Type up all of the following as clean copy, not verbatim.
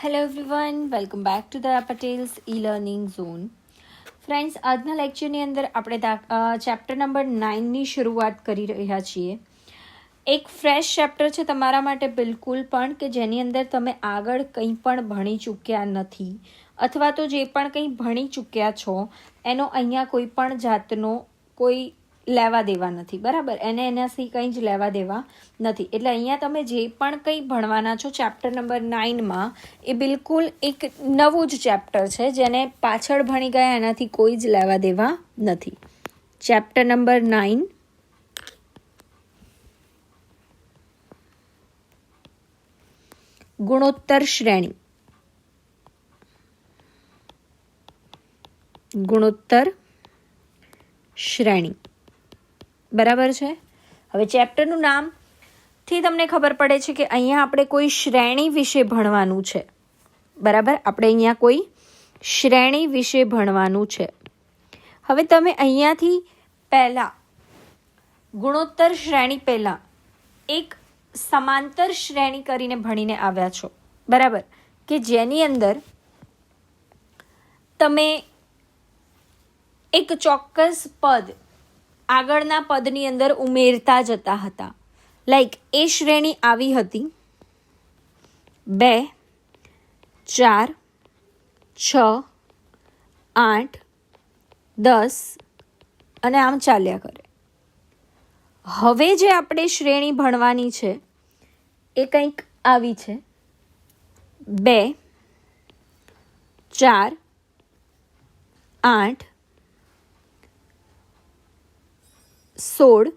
Hello everyone, welcome back to the Patels E learning zone. Friends, આજના લેક્ચરની અંદર આપણે ચેપ્ટર નંબર 9ની શરૂઆત કરી રહ્યા છીએ. એક ફ્રેશ ચેપ્ટર છે તમારા માટે બિલકુલ પણ, કે જેની અંદર તમે આગળ કંઈ પણ ભણી ચૂક્યા નથી, અથવા તો જે પણ કંઈ ભણી ચૂક્યા છો એનો અહીંયા કોઈ પણ જાતનો કોઈ લેવા દેવા નથી. બરાબર, એનાથી કંઈ જ લેવા દેવા નથી. એટલે અહીંયા તમે જે પણ કંઈ ભણવાના છો ચેપ્ટર નંબર 9માં, એ બિલકુલ એક નવું જ ચેપ્ટર છે, જેને પાછળ ભણી ગયા એનાથી કોઈ જ લેવા દેવા નથી. ચેપ્ટર નંબર 9, ગુણોત્તર શ્રેણી. ગુણોત્તર શ્રેણી, બરાબર છે. હવે ચેપ્ટરનું નામથી તમને ખબર પડે છે કે અહીંયા આપણે કોઈ શ્રેણી વિશે ભણવાનું છે. બરાબર, આપણે અહીંયા કોઈ શ્રેણી વિશે ભણવાનું છે. હવે તમે અહીંયાથી પહેલાં ગુણોત્તર શ્રેણી પહેલાં એક સમાંતર શ્રેણી કરીને ભણીને આવ્યા છો. બરાબર, કે જેની અંદર તમે એક ચોક્કસ પદ આગળના પદની અંદર ઉમેરતા જતા હતા. લાઈક એ શ્રેણી આવી હતી 2, 4, 6, 8, 10 અને આમ ચાલ્યા કરે. હવે જે આપણે શ્રેણી ભણવાની છે એ કંઈક આવી છે 2, 4, 8, 16,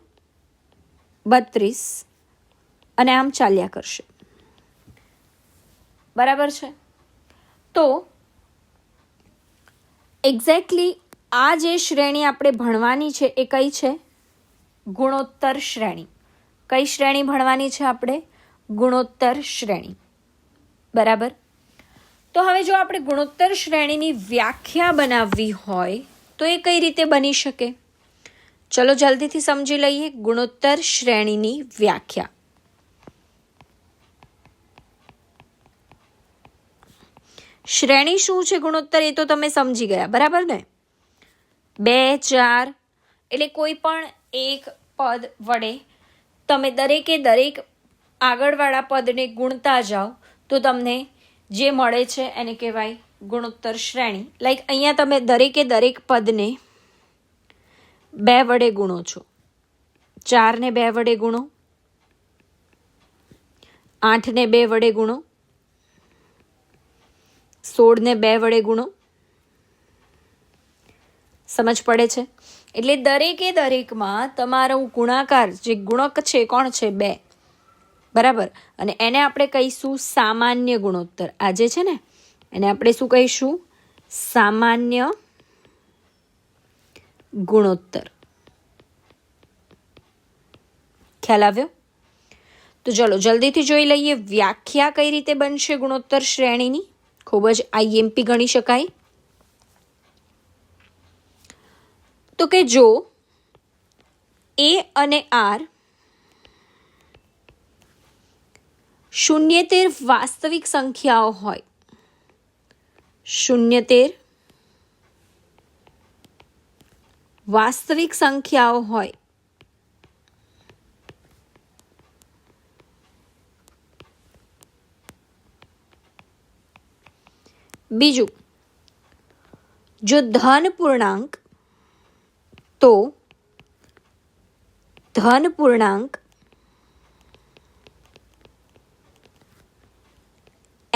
32 અને આમ ચાલ્યા કરશે. બરાબર છે. તો એક્ઝેક્ટલી આ જે શ્રેણી આપણે ભણવાની છે એ કઈ છે? ગુણોત્તર શ્રેણી. કઈ શ્રેણી ભણવાની છે આપણે? ગુણોત્તર શ્રેણી. બરાબર. તો હવે જો આપણે ગુણોત્તર શ્રેણીની વ્યાખ્યા બનાવવી હોય તો એ કઈ રીતે બની શકે? ચલો જલ્દીથી સમજી લઈએ ગુણોત્તર શ્રેણીની વ્યાખ્યા. શ્રેણી શું છે ગુણોત્તર એ તો તમે સમજી ગયા, બરાબર ને? 2, 4 એટલે કોઈ પણ એક પદ વડે તમે દરેકે દરેક આગળવાળા પદને ગુણતા જાઓ તો તમને જે મળે છે એને કહેવાય ગુણોત્તર શ્રેણી. લાઈક અહીંયા તમે દરેકે દરેક પદને 2 વડે ગુણો છો. 4 ને 2 વડે ગુણો, 8 ને 2 વડે ગુણો, 16 ને 2 વડે ગુણો. સમજ પડે છે? એટલે દરેકે દરેકમાં તમારો ગુણાકાર જે ગુણક છે કોણ છે? 2. બરાબર. અને એને આપણે કહીશું સામાન્ય ગુણોત્તર. આ જે છે ને એને આપણે શું કહીશું? સામાન્ય ગુણોત્તર. ખ્યાલ આવ્યો? તો ચલો જલ્દીથી જોઈ લઈએ વ્યાખ્યા કઈ રીતે બનશે ગુણોત્તર શ્રેણીની. ખૂબ જ આઈએમપી ગણી શકાય. તો કે જો એ અને આર શૂન્યતેર વાસ્તવિક સંખ્યાઓ હોય, શૂન્યતેર વાસ્તવિક સંખ્યાઓ હોય, બીજું જો ધન પૂર્ણાંક તો ધન પૂર્ણાંક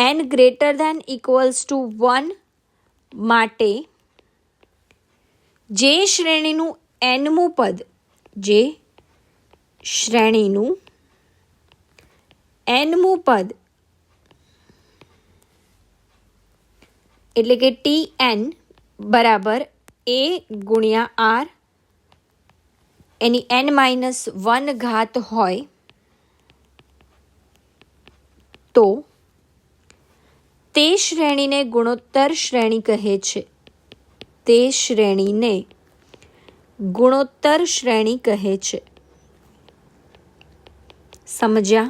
n greater than equals to 1 માટે જે શ્રેણીનું nમું પદ, જે શ્રેણીનું nમું પદ એટલે કે Tn બરાબર a ગુણ્યા r એની n-1 ઘાત હોય તો તે શ્રેણીને ગુણોત્તર શ્રેણી કહે છે. તે શ્રેણીને ગુણોત્તર શ્રેણી કહે છે. સમજ્યા?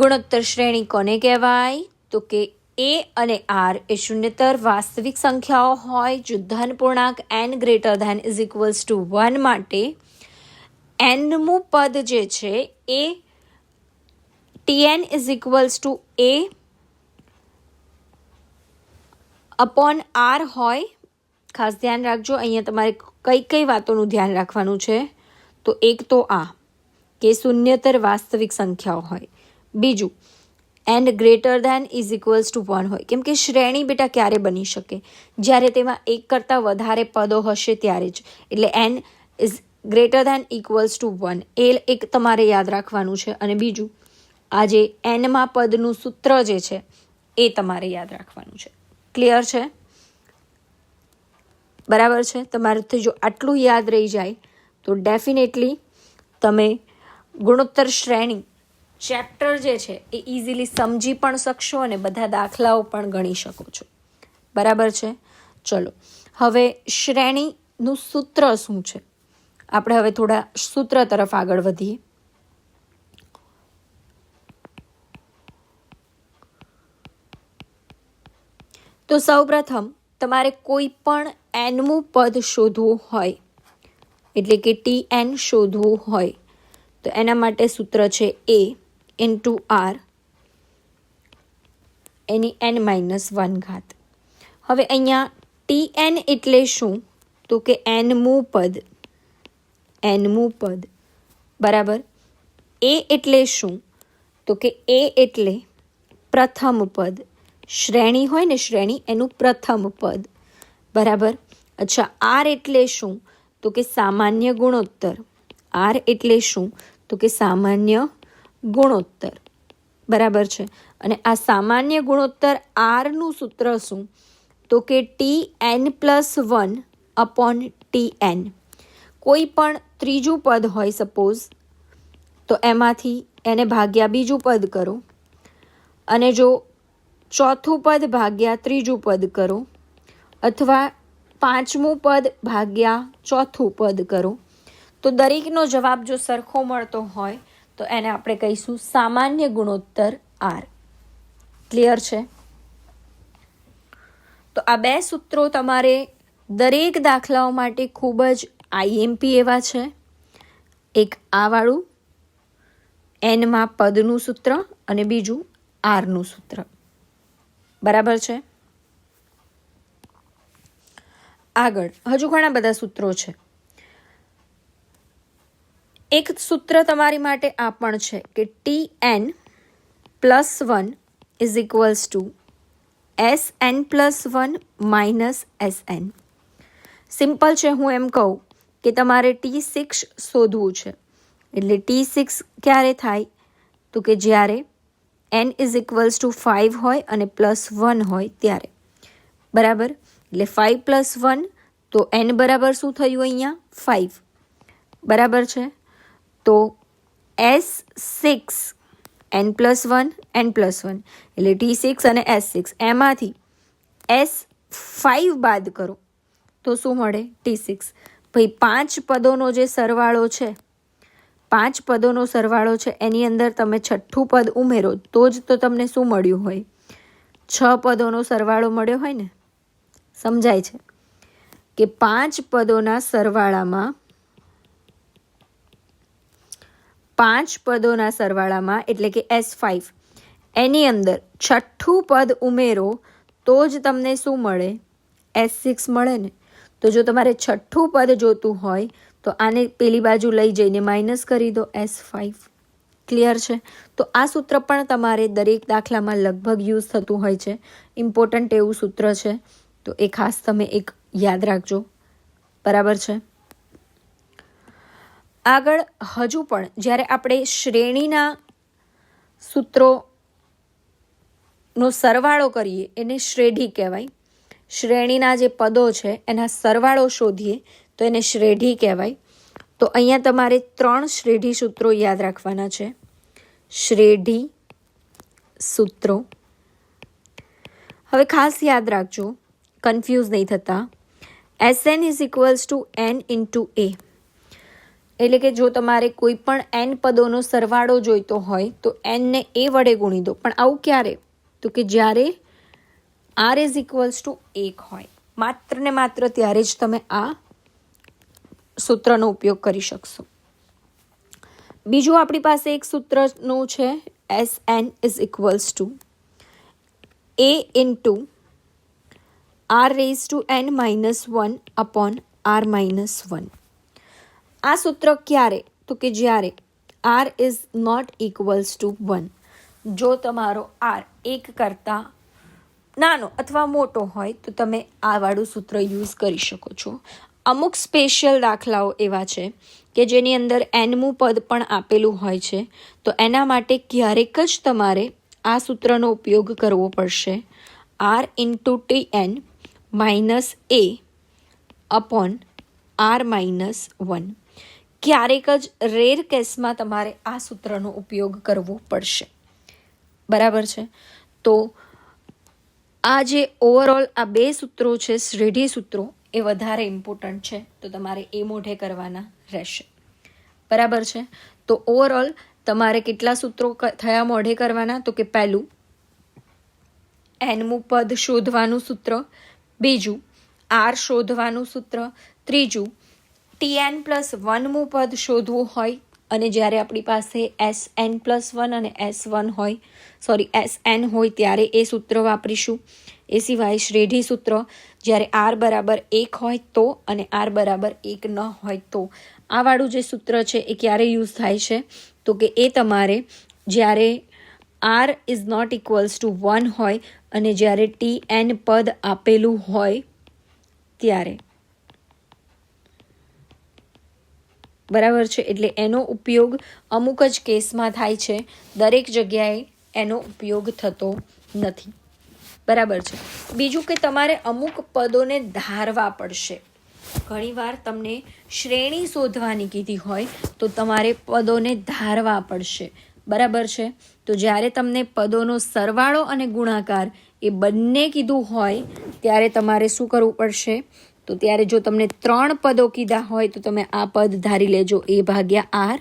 ગુણોત્તર શ્રેણી કોને કહેવાય? તો કે એ અને આર એ શૂન્યતર વાસ્તવિક સંખ્યાઓ હોય જો ધન પૂર્ણાંક n greater than is equals to 1 માટે nમું પદ જે છે એ tn is equals to a upon r હોય. ખાસ ધ્યાન રાખજો, અહીંયા તમારે કઈ વાતોનું ધ્યાન રાખવાનું છે. તો એક તો આ કે શૂન્યતર વાસ્તવિક સંખ્યાઓ હોય, બીજું n greater than is equals to 1 હોય. કેમ કે શ્રેણી બેટા ક્યારે બની શકે? જ્યારે તેમાં એક કરતાં વધારે પદો હશે ત્યારે જ. એટલે n is greater than equals to 1 એ એક તમારે યાદ રાખવાનું છે. અને બીજું આ જે એનમાં પદનું સૂત્ર જે છે એ તમારે યાદ રાખવાનું છે. ક્લિયર છે? બરાબર છે? તમારાથી જો આટલું યાદ રહી જાય તો ડેફિનેટલી તમે ગુણોત્તર શ્રેણી ચેપ્ટર જે છે એ ઇઝીલી સમજી પણ શકશો અને બધા દાખલાઓ પણ ગણી શકો છો. બરાબર છે? ચલો હવે શ્રેણીનું સૂત્ર શું છે? આપણે હવે થોડા સૂત્ર તરફ આગળ વધીએ. તો સૌપ્રથમ તમારે કોઈ પણ nમું પદ શોધવું હોય, એટલે કે tn શોધવું હોય તો એના માટે સૂત્ર છે a into R any n-1 ઘાત. હવે અહીંયા tn એટલે શું? તો કે nમું પદ. બરાબર. a એટલે શું? તો કે a એટલે પ્રથમ પદ. શ્રેણી હોય ને, શ્રેણી એનું પ્રથમ પદ. બરાબર. અચ્છા, આર એટલે શું? તો કે સામાન્ય ગુણોત્તર. આર એટલે શું? તો કે સામાન્ય ગુણોત્તર. બરાબર છે? અને આ સામાન્ય ગુણોત્તર આરનું સૂત્ર શું? તો કે tn+1 અપોન tn. કોઈ પણ ત્રીજું પદ હોય સપોઝ, તો એમાંથી એને ભાગ્યા બીજું પદ કરો, અને જો ચોથું પદ ભાગ્યા ત્રીજું પદ કરો, અથવા પાંચમું પદ ભાગ્યા ચોથું પદ કરો, તો દરેકનો જવાબ જો સરખો મળતો હોય તો એને આપણે કહીશું સામાન્ય ગુણોત્તર આર. ક્લિયર છે? તો આ બે સૂત્રો તમારે દરેક દાખલાઓ માટે ખૂબ જ IMP એવા છે. એક આ વાળું એનમાં પદનું સૂત્ર અને બીજું આરનું સૂત્ર. બરાબર છે? આગળ હજુ ઘણા બધા સૂત્રો છે. એક સૂત્ર તમારી માટે આ પણ છે કે tn+1 is equals two sn+1 minus sn. Simple છે. હું એમ કહું કે તમારે T6 શોધવું છે. એટલે T6 ક્યારે થાય? તો કે જ્યારે n ઇઝ ઇક્વલ્સ ટુ 5 હોય અને +1 હોય ત્યારે. બરાબર. એટલે 5+1 તો n બરાબર શું થયું અહીંયા? 5. બરાબર છે? તો S6 n+1 એટલે T6 અને S6 એમાંથી S5 બાદ કરો તો શું મળે? T6. ભાઈ 5 પદોનો જે સરવાળો છે, 5 પદોનો સરવાળો છે એની અંદર તમે છઠ્ઠું પદ ઉમેરો તો જ તો તમને શું મળ્યું હોય? 6 પદોનો સરવાળો મળ્યો હોય ને. સમજાય છે? કે 5 પદોના સરવાળામાં એટલે કે S5 એની અંદર છઠ્ઠું પદ ઉમેરો તો જ તમને શું મળે? S6 મળે ને. તો જો તમારે છઠ્ઠું પદ જોતું હોય તો આને પેલી બાજુ લઈ જઈને માઇનસ કરી દો, S5. ક્લિયર છે? તો આ સૂત્ર પણ તમારે દરેક દાખલામાં લગભગ યુઝ થતું હોય છે. ઇમ્પોર્ટન્ટ એવું સૂત્ર છે, તો એ ખાસ તમે એક યાદ રાખજો. બરાબર છે? આગળ હજુ પણ જ્યારે આપણે શ્રેણીના સૂત્રોનો સરવાળો કરીએ એને શ્રેઢી કહેવાય. શ્રેણીના જે પદો છે એના સરવાળો શોધીએ તો એને શ્રેઢી કહેવાય. તો અહીંયા તમારે 3 શ્રેઢી સૂત્રો યાદ રાખવાના છે. શ્રેઢી સૂત્રો. હવે ખાસ યાદ રાખજો, કન્ફ્યુઝ નહીં થતા. Sn is equals two n into a. એટલે કે જો તમારે કોઈ પણ એન પદોનો સરવાળો જોઈતો હોય તો એનને એ વડે ગુણી દો. પણ આવું ક્યારે? તો કે જ્યારે આર ઇઝ ઇક્વલ્સ ટુ 1 હોય, માત્ર ને માત્ર ત્યારે જ તમે આ સૂત્રનો ઉપયોગ કરી શકશો. બીજું આપણી પાસે એક સૂત્રનું છે, s n is equals to a into r raise to n -1 upon r -1. આ સૂત્ર ક્યારે? તો કે જ્યારે r is not equals to 1. જો તમારો આર 1 કરતાં નાનો અથવા મોટો હોય તો તમે આ વાળું સૂત્ર યુઝ કરી શકો છો. અમુક સ્પેશિયલ દાખલાઓ એવા છે કે જેની અંદર એનમું પદ પણ આપેલું હોય છે, તો એના માટે ક્યારેક જ તમારે આ સૂત્રનો ઉપયોગ કરવો પડશે. R into TN -a upon r -1. ક્યારેક જ રેર કેસમાં તમારે આ સૂત્રનો ઉપયોગ કરવો પડશે. બરાબર છે? તો આ જે ઓવરઓલ આ બે સૂત્રો છે, શ્રેઢી સૂત્રો, એ વધારે ઇમ્પોર્ટન્ટ છે, તો તમારે એ મોઢે કરવાના રહેશે. બરાબર છે? તો ઓવરઓલ તમારે કેટલા સૂત્રો થયા મોઢે કરવાના? તો કે પહેલું એનમું પદ શોધવાનું સૂત્ર, બીજું આર શોધવાનું સૂત્ર, ત્રીજું TN+1મું પદ શોધવું હોય અને જ્યારે આપણી પાસે SN+1 અને S1 હોય, SN હોય ત્યારે એ સૂત્ર વાપરીશું. એ સિવાય શ્રેઢી સૂત્ર જ્યારે આર બરાબર 1 હોય તો અને આર બરાબર 1 ન હોય તો. આ વાળું જે સૂત્ર છે એ ક્યારે યુઝ થાય છે? તો કે એ તમારે જ્યારે r is not equals to 1 હોય અને જ્યારે TN પદ આપેલું હોય ત્યારે. બરાબર છે? એટલે એનો ઉપયોગ અમુક જ કેસમાં થાય છે, દરેક જગ્યાએ એનો ઉપયોગ થતો નથી. બરાબર છે? બીજું કે તમારે અમુક પદોને ધારવા પડશે. ઘણીવાર તમને શ્રેણી શોધવાની કીધી હોય તો તમારે પદોને ધારવા પડશે. બરાબર છે? તો જ્યારે તમને પદોનો સરવાળો અને ગુણાકાર એ બંને કીધું હોય ત્યારે તમારે શું કરવું પડશે? તો ત્યારે જો તમને 3 પદો કીધા હોય તો તમે આ પદ ધારી લેજો, A ભાગ્યા આર,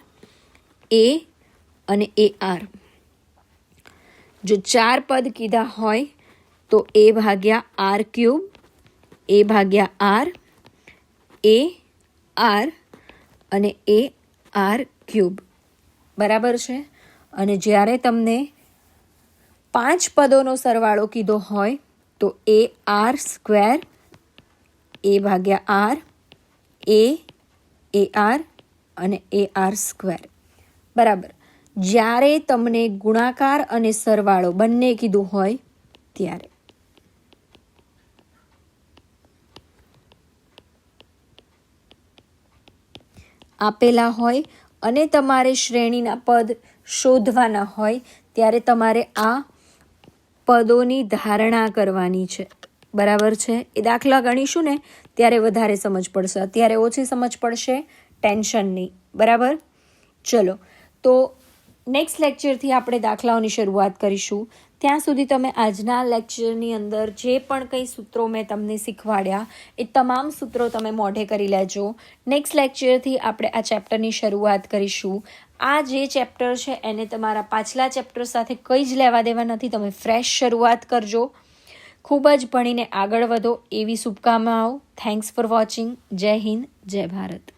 A અને AR. જો 4 પદ કીધા હોય તો A ભાગ્યા આર ક્યુબ, A ભાગ્યા આર, AR અને AR ક્યુબ. બરાબર છે? અને જ્યારે તમને 5 પદોનો સરવાળો કીધો હોય તો AR સ્ક્વેર, A ભાગ્યા આર, AR અને AR સ્ક્વેર. બરાબર. જ્યારે તમને ગુણાકાર અને સરવાળો બંને કીધું હોય ત્યારે. આપેલા હોય અને તમારે શ્રેણીના પદ શોધવાના હોય ત્યારે તમારે આ પદોની ધારણા કરવાની છે. બરાબર છે? એ દાખલા ગણીશું ને ત્યારે વધારે સમજ પડશે, અત્યારે ઓછી સમજ પડશે, ટેન્શન નહીં. બરાબર? ચલો, તો નેક્સ્ટ લેક્ચરથી આપણે દાખલાઓની શરૂઆત કરીશું. ત્યાં સુધી તમે આજના લેક્ચરની અંદર જે પણ કંઈ સૂત્રો મેં તમને શીખવાડ્યા એ તમામ સૂત્રો તમે મોઢે કરી લેજો. નેક્સ્ટ લેક્ચરથી આપણે આ ચેપ્ટરની શરૂઆત કરીશું. આ જે ચેપ્ટર છે એને તમારા પાછલા ચેપ્ટર સાથે કંઈ જ લેવા દેવા નથી. તમે ફ્રેશ શરૂઆત કરજો. ખૂબ જ ભણીને આગળ વધો એવી શુભકામનાઓ. Thanks for watching. જય હિન્દ, જય ભારત.